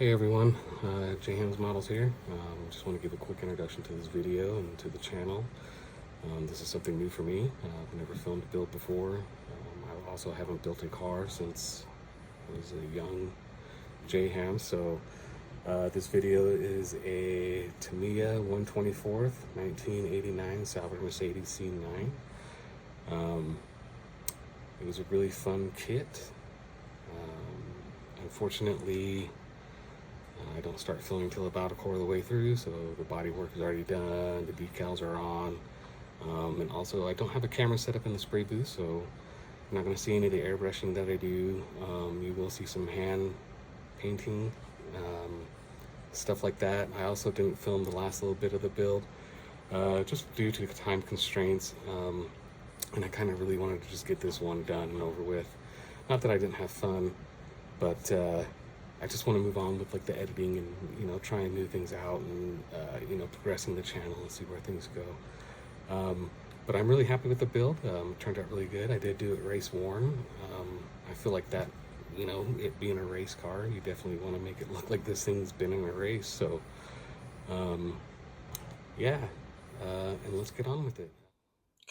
Hey everyone, J Hands Models here. Just want to give a quick introduction to this video and to the channel. This is something new for me. I've never filmed a build before. I also haven't built a car since I was a young J Ham. So this video is a Tamiya 124th 1989 Sauber Mercedes C9. It was a really fun kit. Unfortunately, I don't start filming until about a quarter of the way through, so the body work is already done, the decals are on, and also I don't have a camera set up in the spray booth, so you're not going to see any of the airbrushing that I do. You will see some hand painting, stuff like that. I also didn't film the last little bit of the build, just due to time constraints, and I kind of really wanted to just get this one done and over with. Not that I didn't have fun, but I just want to move on with like the editing and trying new things out and progressing the channel and see where things go. But I'm really happy with the build. It turned out really good. I did do it race worn. I feel like that, it being a race car, you definitely want to make it look like this thing's been in a race. So yeah, and let's get on with it.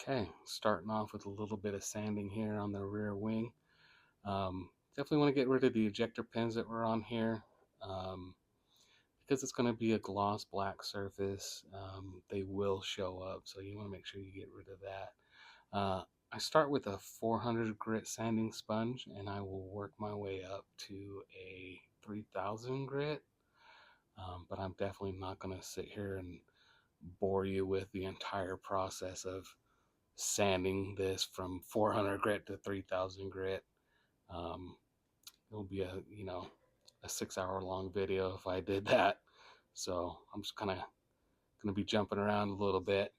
Okay, starting off with a little bit of sanding here on the rear wing. Definitely want to get rid of the ejector pins that were on here, because it's going to be a gloss black surface. They will show up, so you want to make sure you get rid of that. I start with a 400 grit sanding sponge, and I will work my way up to a 3000 grit, but I'm definitely not going to sit here and bore you with the entire process of sanding this from 400 grit to 3000 grit. It'll be a 6-hour long video if I did that. So I'm just kind of going to be jumping around a little bit.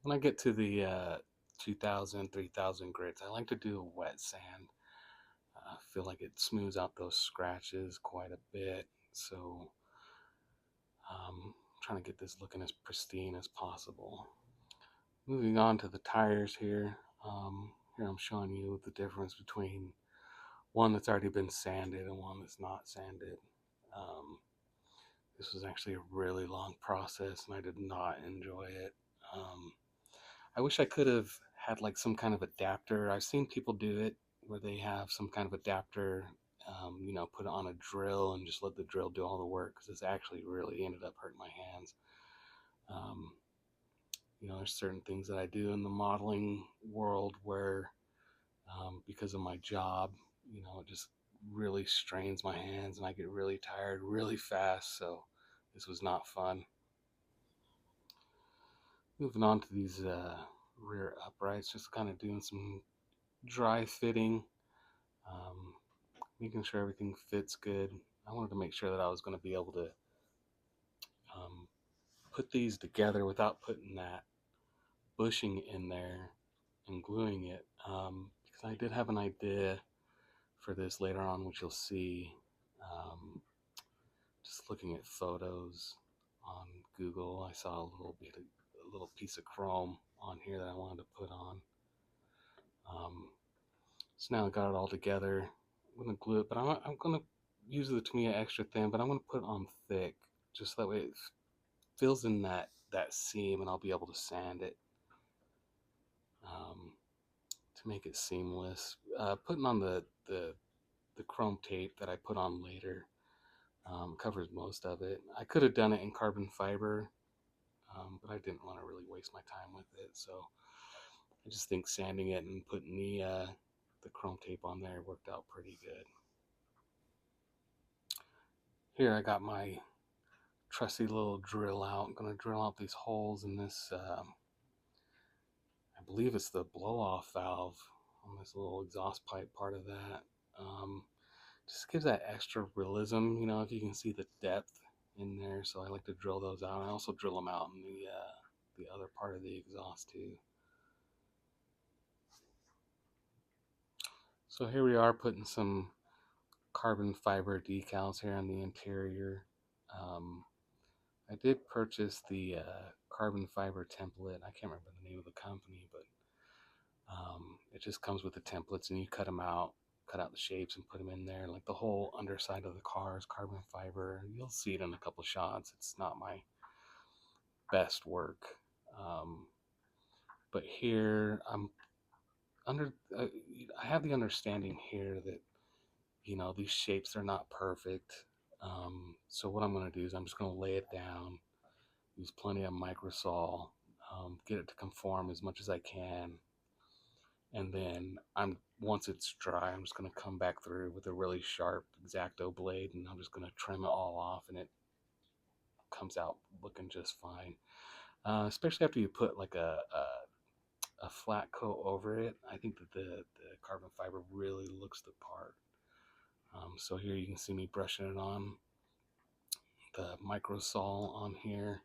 When I get to the 2000, 3000 grits, I like to do a wet sand. I feel like it smooths out those scratches quite a bit. So I'm trying to get this looking as pristine as possible. Moving on to the tires here. Here I'm showing you the difference between one that's already been sanded and one that's not sanded. This was actually a really long process and I did not enjoy it. I wish I could have had like some kind of adapter. I've seen people do it where they have some kind of adapter, put it on a drill and just let the drill do all the work, because this actually really ended up hurting my hands. There's certain things that I do in the modeling world where, because of my job, it just really strains my hands and I get really tired really fast. So this was not fun. Moving on to these rear uprights, just kind of doing some dry fitting, making sure everything fits good. I wanted to make sure that I was going to be able to put these together without putting that bushing in there and gluing it, because I did have an idea for this later on, which you'll see. Just looking at photos on Google, I saw a little piece of chrome on here that I wanted to put on. So now I got it all together. I'm going to glue it, but I'm going to use the Tamiya extra thin, but I'm going to put it on thick, just that way it fills in that seam and I'll be able to sand it to make it seamless. Putting on the chrome tape that I put on later covers most of it. I could have done it in carbon fiber, but I didn't want to really waste my time with it, so I just think sanding it and putting the chrome tape on there worked out pretty good. Here I got my trusty little drill out. I'm going to drill out these holes in this, I believe it's the blow-off valve on this little exhaust pipe part of that. Just gives that extra realism, if you can see the depth in there. So I like to drill those out. I also drill them out in the other part of the exhaust too. So here we are putting some carbon fiber decals here on the interior. I did purchase the carbon fiber template. I can't remember the name of the company, but it just comes with the templates and you cut them out cut out the shapes and put them in there. Like the whole underside of the car is carbon fiber. You'll see it in a couple shots. It's not my best work. But here I'm under, I have the understanding here that, these shapes are not perfect. So what I'm going to do is I'm just going to lay it down, use plenty of microsol, get it to conform as much as I can. And then once it's dry, I'm just going to come back through with a really sharp X-Acto blade, and I'm just going to trim it all off, and it comes out looking just fine. Especially after you put like a flat coat over it, I think that the carbon fiber really looks the part. So here you can see me brushing it on, the microsol on here.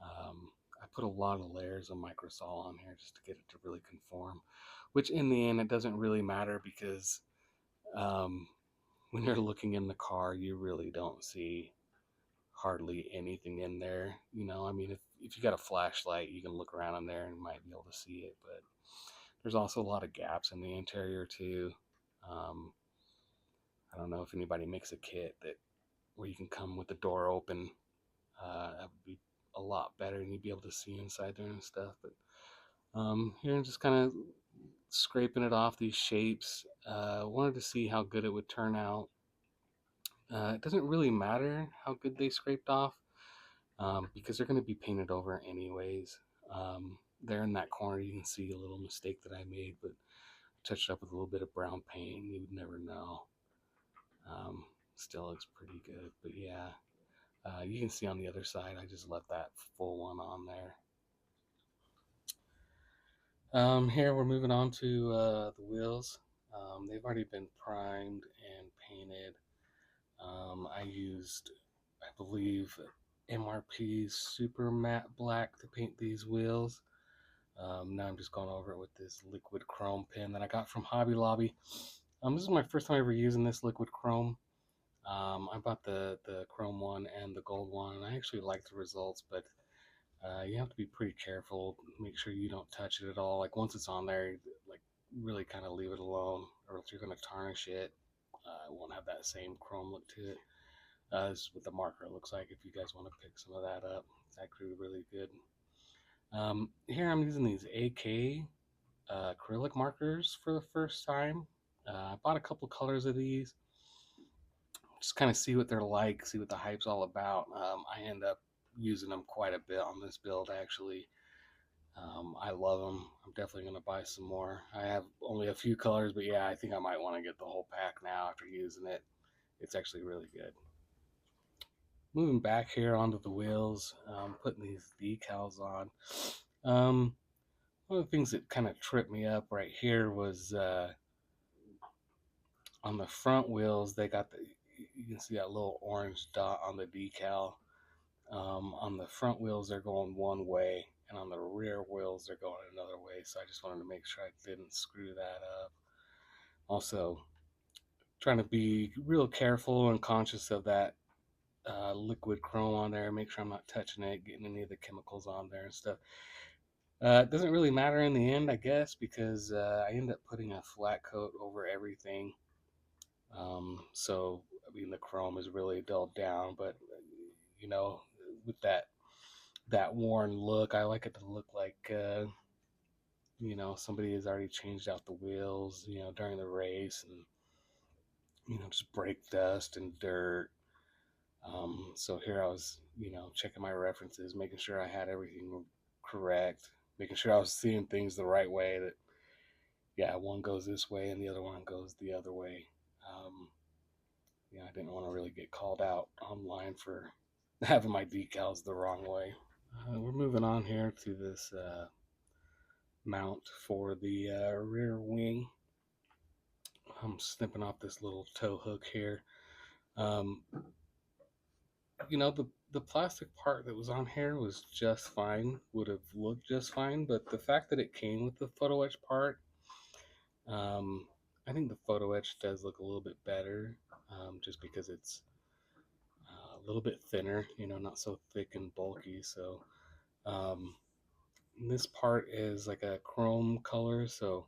I put a lot of layers of microsol on here just to get it to really conform, which in the end it doesn't really matter because when you're looking in the car, you really don't see hardly anything in there. I mean, if you got a flashlight, you can look around in there and might be able to see it, but there's also a lot of gaps in the interior too. I don't know if anybody makes a kit where you can come with the door open. That would be a lot better, and you'd be able to see inside there and stuff. But here I'm just kind of scraping it off these shapes. Wanted to see how good it would turn out. It doesn't really matter how good they scraped off because they're going to be painted over anyways. There in that corner you can see a little mistake that I made, but I touched up with a little bit of brown paint. You would never know. Still looks pretty good, but yeah. You can see on the other side, I just left that full one on there. Here we're moving on to the wheels. They've already been primed and painted. I used, I believe, MRP's Super Matte Black to paint these wheels. Now I'm just going over it with this liquid chrome pen that I got from Hobby Lobby. This is my first time ever using this liquid chrome. I bought the chrome one and the gold one, and I actually like the results, but you have to be pretty careful. Make sure you don't touch it at all. Like once it's on there, like really kind of leave it alone, or else you're going to tarnish it. It won't have that same chrome look to it. This is what the marker looks like if you guys want to pick some of that up. It's actually really good. Here I'm using these AK acrylic markers for the first time. I bought a couple colors of these. Just kind of see what they're like, see what the hype's all about. I end up using them quite a bit on this build, actually. I love them. I'm definitely going to buy some more. I have only a few colors, but yeah, I think I might want to get the whole pack now after using it. It's actually really good. Moving back here onto the wheels, putting these decals on. One of the things that kind of tripped me up right here was on the front wheels, they got you can see that little orange dot on the decal. On the front wheels, they're going one way, and on the rear wheels, they're going another way. So I just wanted to make sure I didn't screw that up. Also, trying to be real careful and conscious of that liquid chrome on there. Make sure I'm not touching it, getting any of the chemicals on there and stuff. It doesn't really matter in the end, I guess, because I end up putting a flat coat over everything. So, I mean, the chrome is really dulled down, but, with that worn look, I like it to look like, somebody has already changed out the wheels, during the race and, just brake dust and dirt. So here I was, checking my references, making sure I had everything correct, making sure I was seeing things the right way, that, yeah, one goes this way and the other one goes the other way. I didn't want to really get called out online for having my decals the wrong way. We're moving on here to this mount for the rear wing. I'm snipping off this little tow hook here. The plastic part that was on here was just fine, would have looked just fine, but the fact that it came with the photo etch part, I think the photo etch does look a little bit better, just because it's a little bit thinner, not so thick and bulky. So this part is like a chrome color, so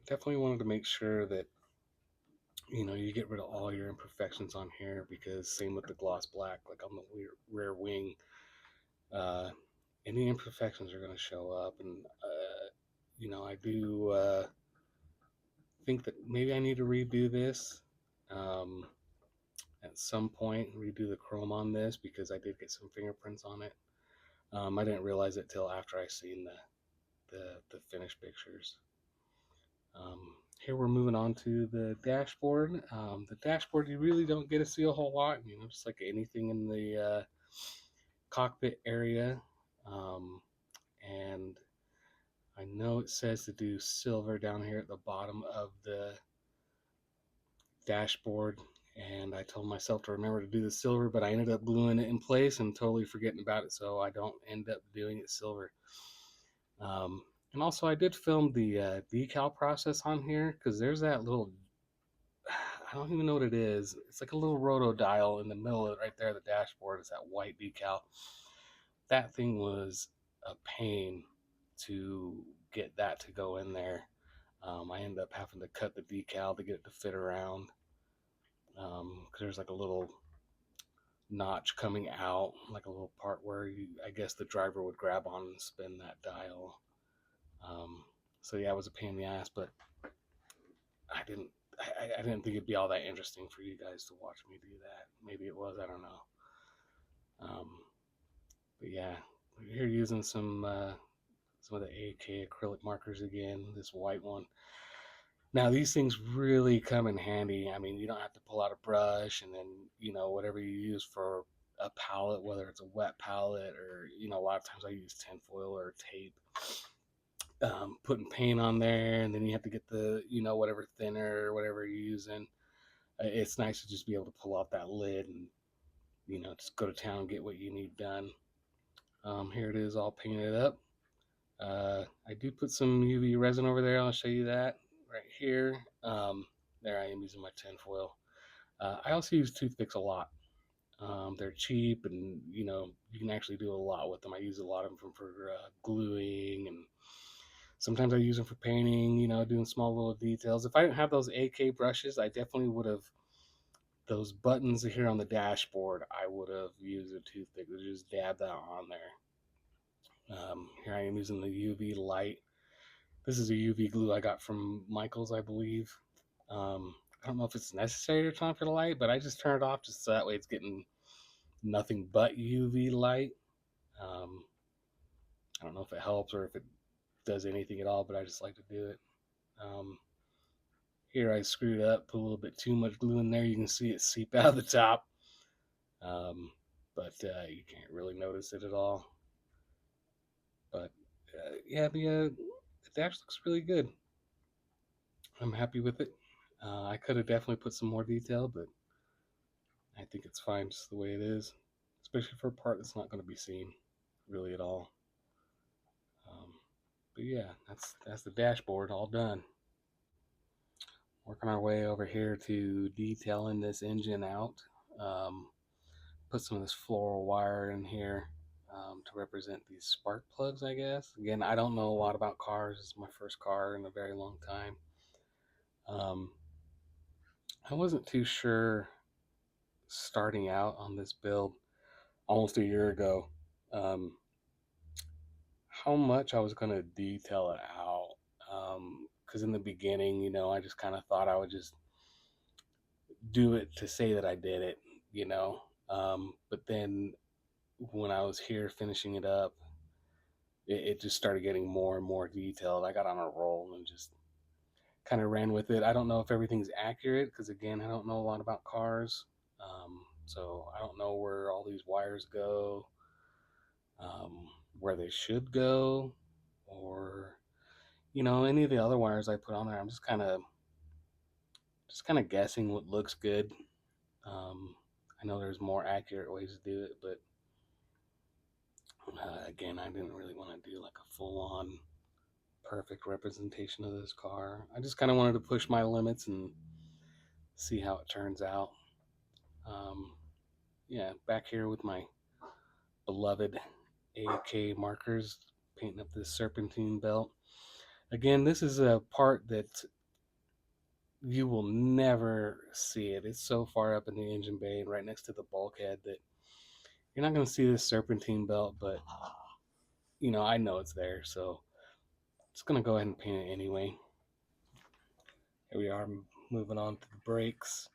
definitely wanted to make sure that you get rid of all your imperfections on here, because same with the gloss black, like on the rear wing, uh, any imperfections are going to show up. And I do think that maybe I need to redo this um, at some point, redo the chrome on this, because I did get some fingerprints on it. I didn't realize it till after I seen the finished pictures. Here we're moving on to the dashboard. The dashboard, you really don't get to see a whole lot, just like anything in the cockpit area. Um, and I know it says to do silver down here at the bottom of the dashboard, and I told myself to remember to do the silver, but I ended up gluing it in place and totally forgetting about it, so I don't end up doing it silver. Um, and also, I did film the decal process on here, because there's that little, I don't even know what it is. It's like a little roto dial in the middle of it, right there. The dashboard is that white decal. That thing was a pain to get that to go in there. I ended up having to cut the decal to get it to fit around, because there's like a little notch coming out, like a little part where I guess the driver would grab on and spin that dial. So yeah, it was a pain in the ass, but I didn't I didn't think it'd be all that interesting for you guys to watch me do that. Maybe it was, I don't know. But yeah, we're here using some of the AK acrylic markers again. This white one. Now these things really come in handy. I mean, you don't have to pull out a brush, and then whatever you use for a palette, whether it's a wet palette or a lot of times I use tinfoil or tape. Putting paint on there, and then you have to get the whatever thinner or whatever you're using. It's nice to just be able to pull out that lid and just go to town and get what you need done. Here it is all painted up. I do put some UV resin over there. I'll show you that right here. There I am using my tinfoil. I also use toothpicks a lot. They're cheap, and you can actually do a lot with them. I use a lot of them for gluing, and sometimes I use them for painting. Doing small little details. If I didn't have those AK brushes, I definitely would have those buttons here on the dashboard. I would have used a toothpick to just dab that on there. Here I am using the UV light. This is a UV glue I got from Michael's, I believe. I don't know if it's necessary to turn off your light, but I just turn it off just so that way it's getting nothing but UV light. I don't know if it helps or if it does anything at all, but I just like to do it. Here I screwed up, put a little bit too much glue in there. You can see it seep out of the top, but you can't really notice it at all. But yeah, the dash looks really good. I'm happy with it. I could have definitely put some more detail, but I think it's fine just the way it is, especially for a part that's not going to be seen really at all. But yeah, that's the dashboard all done. Working our way over here to detailing this engine out. Put some of this floral wire in here to represent these spark plugs, I guess. Again, I don't know a lot about cars. It's my first car in a very long time. I wasn't too sure starting out on this build almost a year ago how much I was going to detail it out. Because in the beginning, I just kind of thought I would just do it to say that I did it, you know. But then when I was here finishing it up, it just started getting more and more detailed. I got on a roll and just kind of ran with it. I don't know if everything's accurate because, again, I don't know a lot about cars. So I don't know where all these wires go, where they should go, or any of the other wires I put on there. I'm just kind of guessing what looks good. I know there's more accurate ways to do it, but again, I didn't really want to do like a full-on perfect representation of this car. I just kind of wanted to push my limits and see how it turns out. Yeah, back here with my beloved AK markers, painting up this serpentine belt. Again, this is a part that you will never see it. It's so far up in the engine bay and right next to the bulkhead that you're not going to see this serpentine belt, but I know it's there, so just going to go ahead and paint it anyway. Here we are, moving on to the brakes.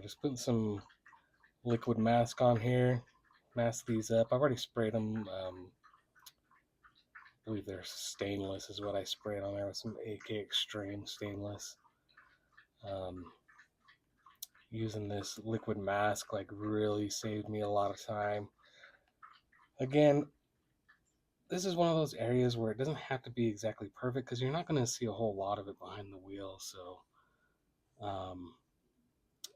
Just putting some liquid mask on here, mask these up. I've already sprayed them. I believe they're stainless is what I sprayed on there with some AK Extreme stainless. Using this liquid mask really saved me a lot of time. Again, this is one of those areas where it doesn't have to be exactly perfect because you're not going to see a whole lot of it behind the wheel. So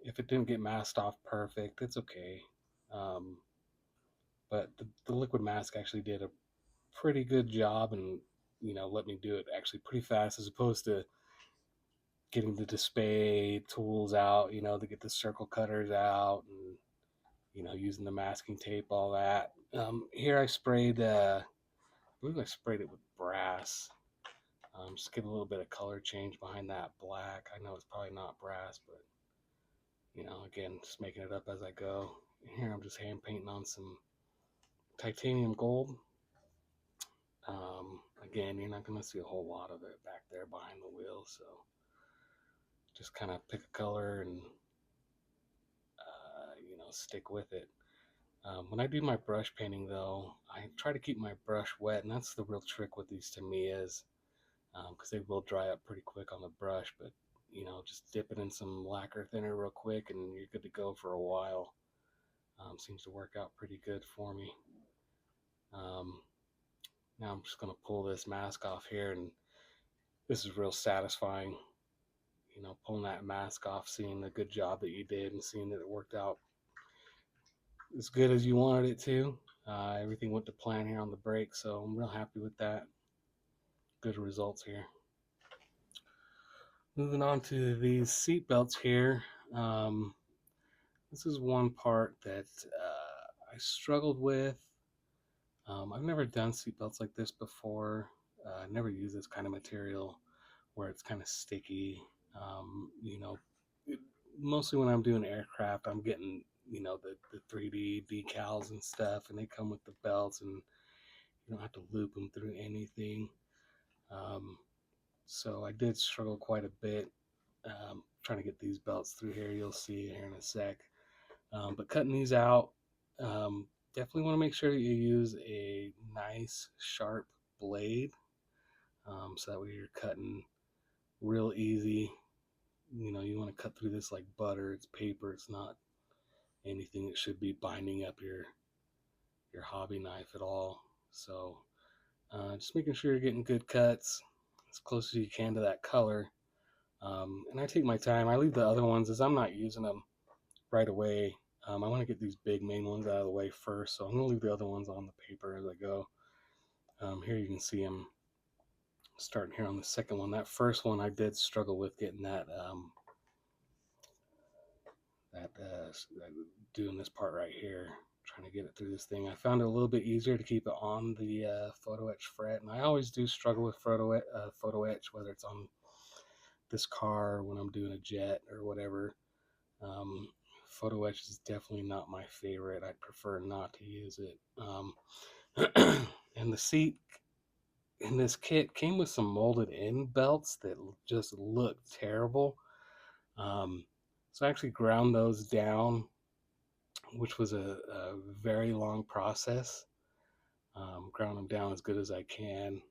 if it didn't get masked off perfect, it's okay. But the liquid mask actually did a pretty good job and let me do it actually pretty fast as opposed to getting the display tools out, to get the circle cutters out and using the masking tape, all that. Here I sprayed I believe I sprayed it with brass. Just get a little bit of color change behind that black. I know it's probably not brass, but again, just making it up as I go. Here I'm just hand painting on some titanium gold. Again, you're not going to see a whole lot of it back there behind the wheel, so just kind of pick a color and stick with it. When I do my brush painting, though, I try to keep my brush wet, and that's the real trick with these tamiyas, because they will dry up pretty quick on the brush. But just dip it in some lacquer thinner real quick, and you're good to go for a while. Seems to work out pretty good for me. Now I'm just going to pull this mask off here, and this is real satisfying. Pulling that mask off, seeing the good job that you did, and seeing that it worked out as good as you wanted it to. Everything went to plan here on the brake, so I'm real happy with that. Good results here. Moving on to these seat belts here. This is one part that I struggled with. I've never done seat belts like this before. Never used this kind of material where it's kind of sticky. Mostly when I'm doing aircraft, I'm getting the 3D decals and stuff, and they come with the belts, and you don't have to loop them through anything. So I did struggle quite a bit trying to get these belts through here. You'll see here in a sec. But cutting these out, definitely want to make sure you use a nice sharp blade, so that way you're cutting real easy. You want to cut through this like butter. It's paper. It's not anything that should be binding up your hobby knife at all. So just making sure you're getting good cuts as close as you can to that color. And I take my time. I leave the other ones as I'm not using them right away. I want to get these big main ones out of the way first, so I'm going to leave the other ones on the paper as I go. Here you can see them starting here on the second one. That first one I did struggle with getting that doing this part right here, trying to get it through this thing. I found it a little bit easier to keep it on the photo etch fret, and I always do struggle with photo etch, whether it's on this car when I'm doing a jet or whatever. Photo etch is definitely not my favorite. I prefer not to use it. And the seat in this kit came with some molded in belts that just looked terrible. So I actually ground those down, which was a very long process. Ground them down as good as I can.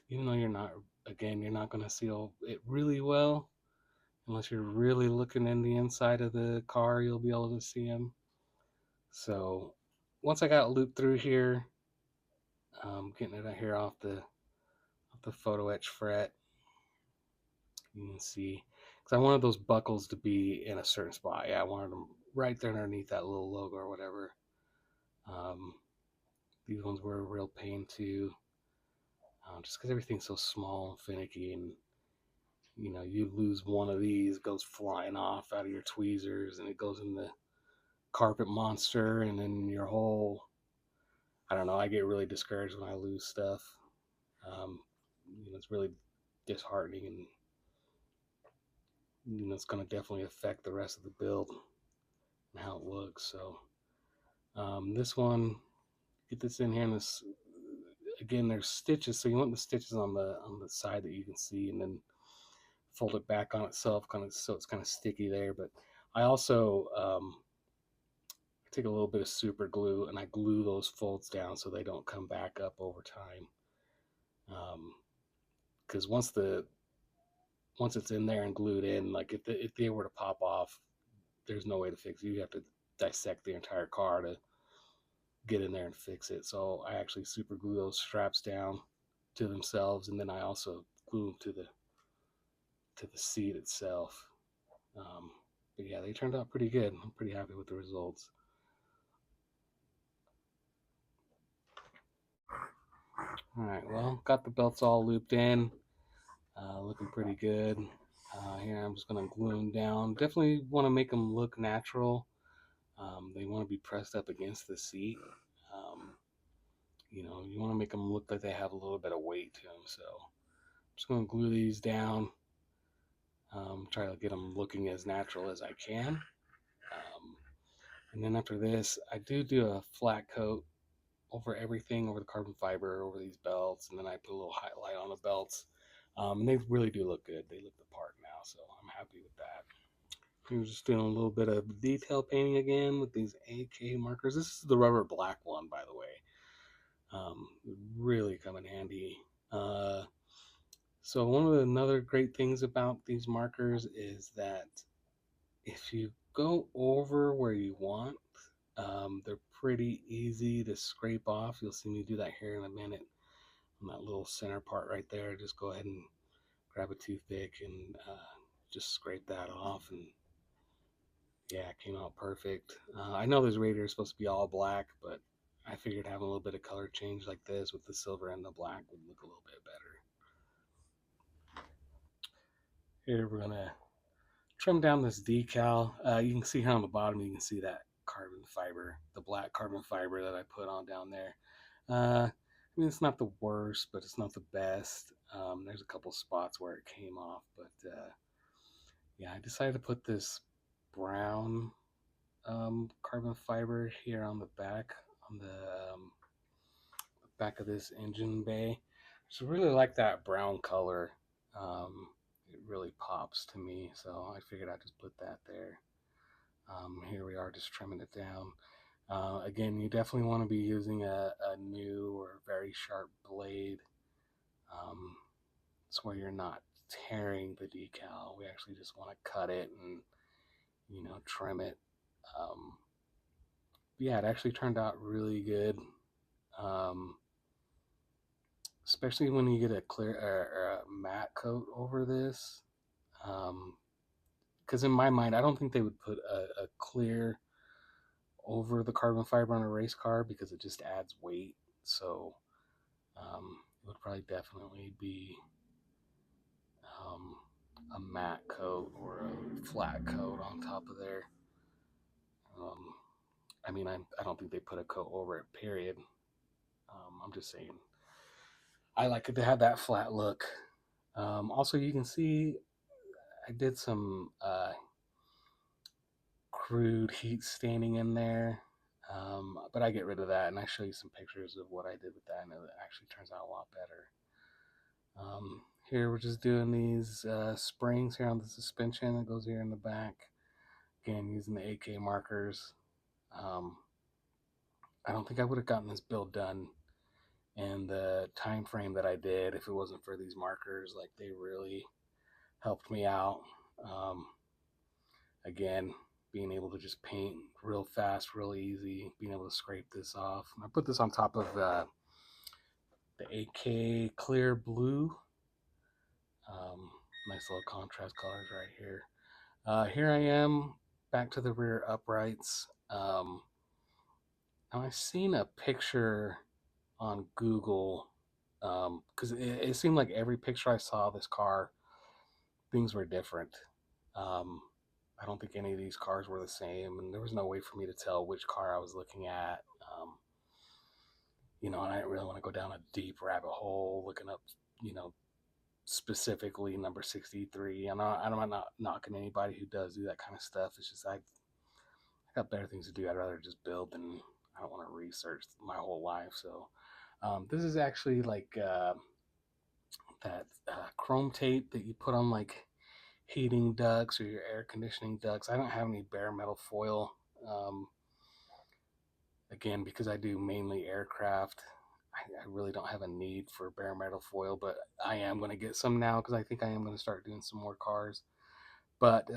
Even though you're not going to seal it really well. Unless you're really looking in the inside of the car, you'll be able to see them. So once I got looped through here, getting it out here off the photo etch fret, you can see, because I wanted those buckles to be in a certain spot. Yeah, I wanted them right there underneath that little logo or whatever. These ones were a real pain too, just because everything's so small and finicky, and you lose one of these, it goes flying off out of your tweezers, and it goes in the carpet monster, and then your whole, I don't know, I get really discouraged when I lose stuff. It's really disheartening, and it's going to definitely affect the rest of the build and how it looks. So this one, get this in here, and this again, there's stitches, so you want the stitches on the side that you can see, and then fold it back on itself, kind of, so it's kind of sticky there. But I also take a little bit of super glue and I glue those folds down so they don't come back up over time. Because once it's in there and glued in, like if they were to pop off, there's no way to fix it. You have to dissect the entire car to get in there and fix it. So I actually super glue those straps down to themselves, and then I also glue them to the seat itself. But yeah, they turned out pretty good. I'm pretty happy with the results. All right, well, got the belts all looped in, looking pretty good. Here I'm just gonna glue them down. Definitely want to make them look natural. They want to be pressed up against the seat. You want to make them look like they have a little bit of weight to them. So I'm just gonna glue these down. Try to get them looking as natural as I can. And then after this, I do a flat coat over everything, over the carbon fiber, over these belts, and then I put a little highlight on the belts. And they really do look good. They look the part now, so I'm happy with that. I'm just doing a little bit of detail painting again with these AK markers. This is the rubber black one, by the way. Really come in handy. So one of the another great things about these markers is that if you go over where you want, they're pretty easy to scrape off. You'll see me do that here in a minute. On that little center part right there, just go ahead and grab a toothpick and just scrape that off, and yeah, it came out perfect. I know this radiator is supposed to be all black, but I figured having a little bit of color change like this with the silver and the black would look a little bit better. Here we're gonna trim down this decal. You can see here on the bottom, you can see that carbon fiber, the black carbon fiber that I put on down there. I mean, it's not the worst, but it's not the best. There's a couple spots where it came off, but yeah, I decided to put this brown carbon fiber here on the back, on the back of this engine bay. So really like that brown color. It really pops to me, so I figured I'd just put that there. Here we are, just trimming it down. Again, you definitely want to be using a new or very sharp blade. It's where you're not tearing the decal. We actually just want to cut it and trim it. Yeah, it actually turned out really good. Especially when you get a clear or a matte coat over this. Because in my mind, I don't think they would put a clear over the carbon fiber on a race car because it just adds weight. So it would probably definitely be a matte coat or a flat coat on top of there. I mean, I don't think they put a coat over it, period. I'm just saying, I like it to have that flat look. Also, you can see I did some crude heat staining in there, but I get rid of that, and I show you some pictures of what I did with that, and it actually turns out a lot better. Here we're just doing these springs here on the suspension that goes here in the back. Again, using the AK markers. I don't think I would have gotten this build done in the time frame that I did if it wasn't for these markers. Like, they really helped me out. Again, being able to just paint real fast, real easy, being able to scrape this off. I put this on top of the AK clear blue. Nice little contrast colors right here. Here I am back to the rear uprights. Now I've seen a picture on Google because it seemed like every picture I saw of this car, things were different. I don't think any of these cars were the same, and there was no way for me to tell which car I was looking at. And I didn't really want to go down a deep rabbit hole looking up, specifically number 63. I'm not knocking anybody who does do that kind of stuff. It's just I got better things to do. I'd rather just build than I don't want to research my whole life. So this is actually like that chrome tape that you put on like heating ducts or your air conditioning ducts. I don't have any bare metal foil. Um, Again, because I do mainly aircraft, I really don't have a need for bare metal foil, but I am going to get some now because I think I am going to start doing some more cars. But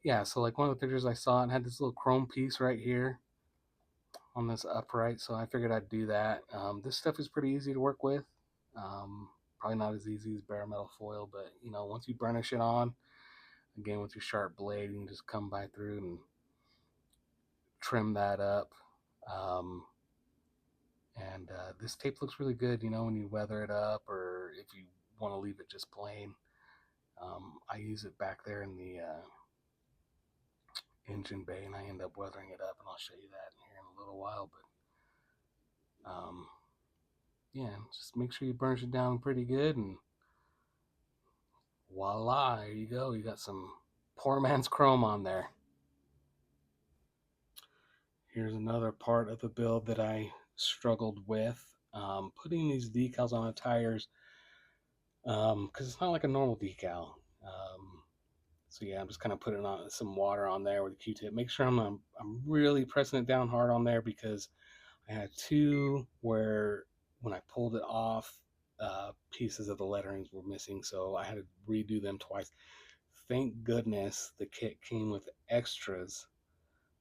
yeah, so like one of the pictures I saw, it had this little chrome piece right here on this upright, so I figured I'd do that. This stuff is pretty easy to work with. Um, Probably not as easy as bare metal foil, but you know, once you burnish it on, again with your sharp blade, you can just come by through and trim that up. Um, and this tape looks really good, you know, when you weather it up or if you want to leave it just plain. I use it back there in the engine bay, and I end up weathering it up, and I'll show you that here in a little while. But yeah, just make sure you burnish it down pretty good, and voila, there you go. You got some poor man's chrome on there. Here's another part of the build that I struggled with. Putting these decals on the tires, because it's not like a normal decal. So yeah, I'm just kind of putting on some water on there with a Q-tip. Make sure I'm really pressing it down hard on there, because I had two where when I pulled it off, pieces of the letterings were missing, so I had to redo them twice. Thank goodness the kit came with extras,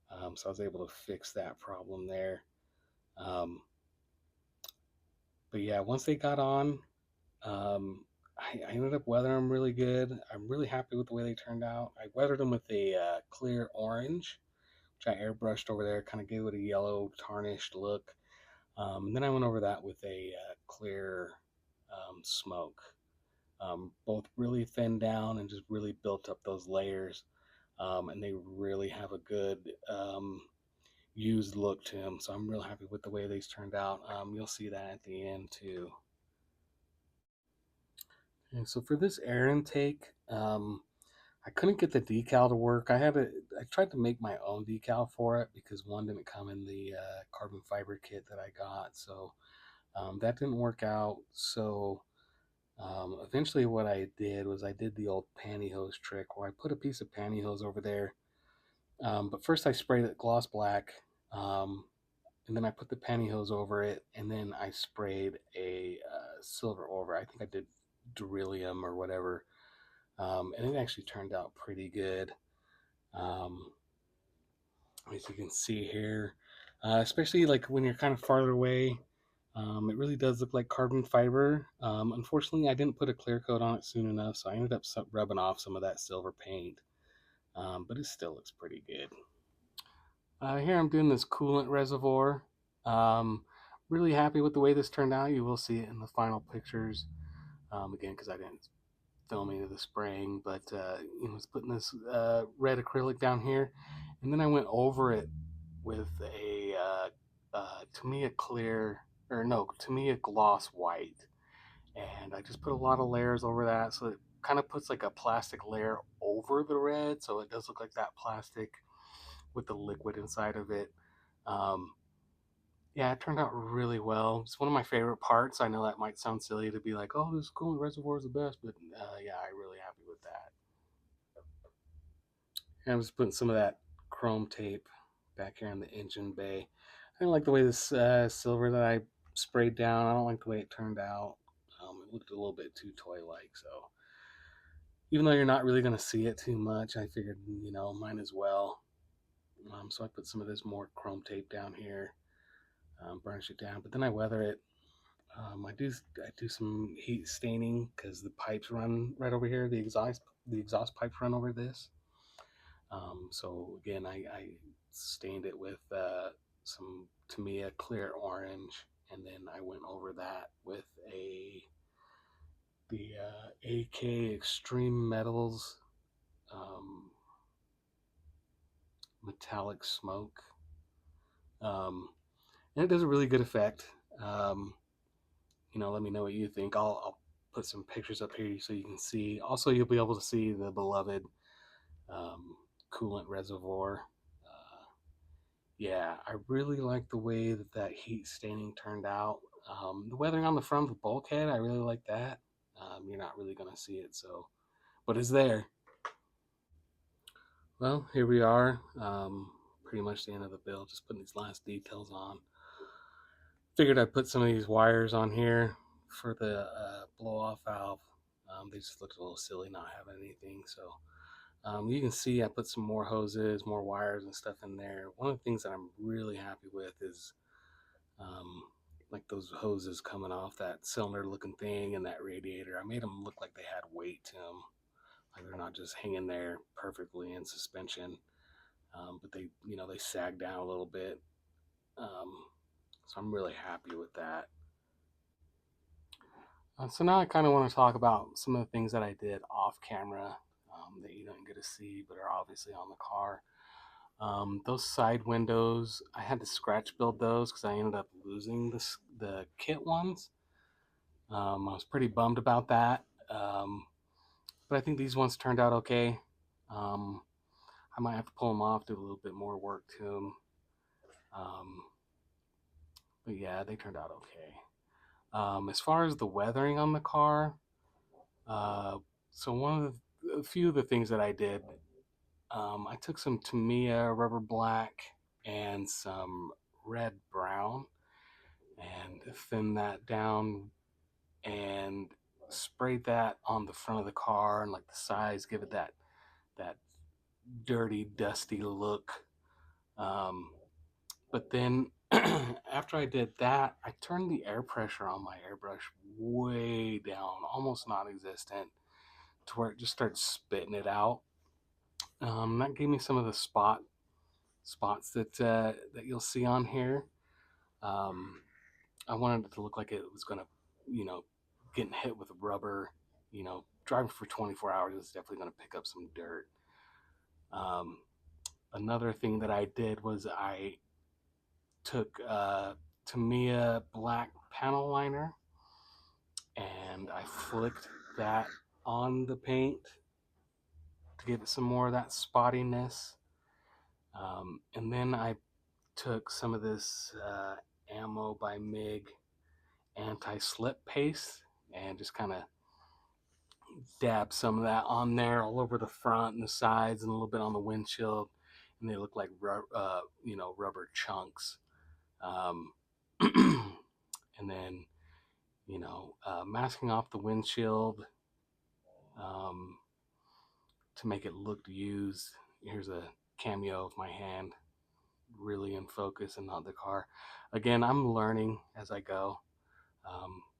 so I was able to fix that problem there. Um, but yeah, once they got on, um, I ended up weathering them really good. I'm really happy with the way they turned out. I weathered them with a clear orange, which I airbrushed over there, kind of gave it a yellow tarnished look. And then I went over that with a clear smoke. Both really thinned down and just really built up those layers. And they really have a good used look to them. So I'm real happy with the way these turned out. You'll see that at the end too. And so for this air intake, I couldn't get the decal to work. I tried to make my own decal for it because one didn't come in the carbon fiber kit that I got. So that didn't work out. So eventually what I did was I did the old pantyhose trick where I put a piece of pantyhose over there. But first I sprayed it gloss black. And then I put the pantyhose over it, and then I sprayed a silver over. I think I did beryllium or whatever, and it actually turned out pretty good. Um, as you can see here, especially like when you're kind of farther away, it really does look like carbon fiber. Unfortunately, I didn't put a clear coat on it soon enough, so I ended up rubbing off some of that silver paint, but it still looks pretty good. Here I'm doing this coolant reservoir. Um, Really happy with the way this turned out. You will see it in the final pictures. Again, because I didn't film any of the spraying, but you know, I was putting this red acrylic down here, and then I went over it with a Tamiya clear, or no, Tamiya gloss white, and I just put a lot of layers over that, so it kind of puts like a plastic layer over the red, so it does look like that plastic with the liquid inside of it. Um, yeah, it turned out really well. It's one of my favorite parts. I know that might sound silly to be like, "Oh, this coolant reservoir is the best," but yeah, I'm really happy with that. And I'm just putting some of that chrome tape back here on the engine bay. I don't like the way this silver that I sprayed down. I don't like the way it turned out. It looked a little bit too toy-like. So even though you're not really going to see it too much, I figured, you know, might as well. So I put some of this more chrome tape down here, burnish it down, but then I weather it. I do some heat staining because the pipes run right over here. The exhaust pipes run over this. So again, I stained it with some Tamiya clear orange, and then I went over that with the AK Extreme Metals um, metallic smoke, and it does a really good effect. You know, let me know what you think. I'll put some pictures up here so you can see. Also, you'll be able to see the beloved coolant reservoir. Yeah, I really like the way that heat staining turned out. The weathering on the front of the bulkhead, I really like that. You're not really going to see it, so, but it's there. Well, here we are. Pretty much the end of the build, just putting these last details on. Figured I'd put some of these wires on here for the blow-off valve. They just looked a little silly not having anything, so you can see I put some more hoses, more wires and stuff in there. One of the things that I'm really happy with is like those hoses coming off that cylinder looking thing and that radiator. I made them look like they had weight to them. Like they're not just hanging there perfectly in suspension, but they, they sag down a little bit. So I'm really happy with that. So now I kind of want to talk about some of the things that I did off camera that you don't get to see, but are obviously on the car. Those side windows, I had to scratch build those because I ended up losing the kit ones. I was pretty bummed about that, but I think these ones turned out okay. I might have to pull them off, do a little bit more work to them. But yeah, they turned out okay. As far as the weathering on the car, so a few of the things that I did, I took some Tamiya rubber black and some red brown and thinned that down and sprayed that on the front of the car and like the sides, give it that dirty, dusty look. But then after I did that, I turned the air pressure on my airbrush way down, almost non-existent, to where it just started spitting it out. That gave me some of the spots that you'll see on here. I wanted it to look like it was gonna, getting hit with rubber. Driving for 24 hours is definitely gonna pick up some dirt. Another thing that I did was I took Tamiya black panel liner and I flicked that on the paint to give it some more of that spottiness. And then I took some of this Ammo by MIG anti-slip paste and just kind of dab some of that on there all over the front and the sides and a little bit on the windshield, and they look like rubber chunks. And then masking off the windshield to make it look used. Here's a cameo of my hand really in focus and not the car. Again, I'm learning as I go.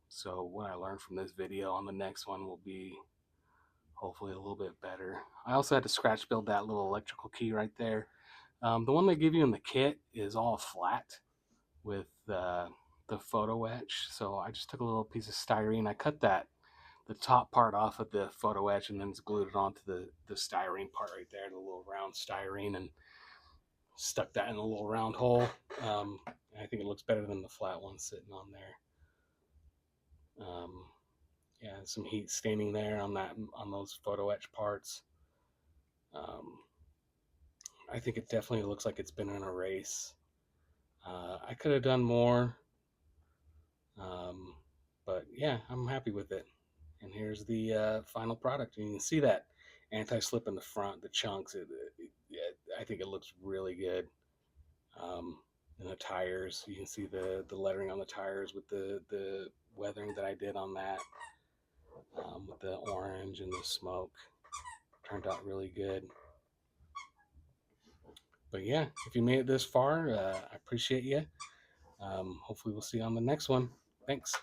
So what I learned from this video on the next one will be hopefully a little bit better. I also had to scratch build that little electrical key right there. The one they give you in the kit is all flat with the photo etch. So I just took a little piece of styrene. I cut the top part off of the photo etch and then glued it onto the styrene part right there, the little round styrene, and stuck that in a little round hole. I think it looks better than the flat one sitting on there. Yeah, some heat staining there on those photo etch parts. I think it definitely looks like it's been in a race. I could have done more, but yeah, I'm happy with it. And here's the final product. You can see that anti-slip in the front, the chunks. I think it looks really good. And the tires, you can see the lettering on the tires with the weathering that I did on that, with the orange and the smoke. Turned out really good. But yeah, if you made it this far, I appreciate you. Hopefully we'll see you on the next one. Thanks.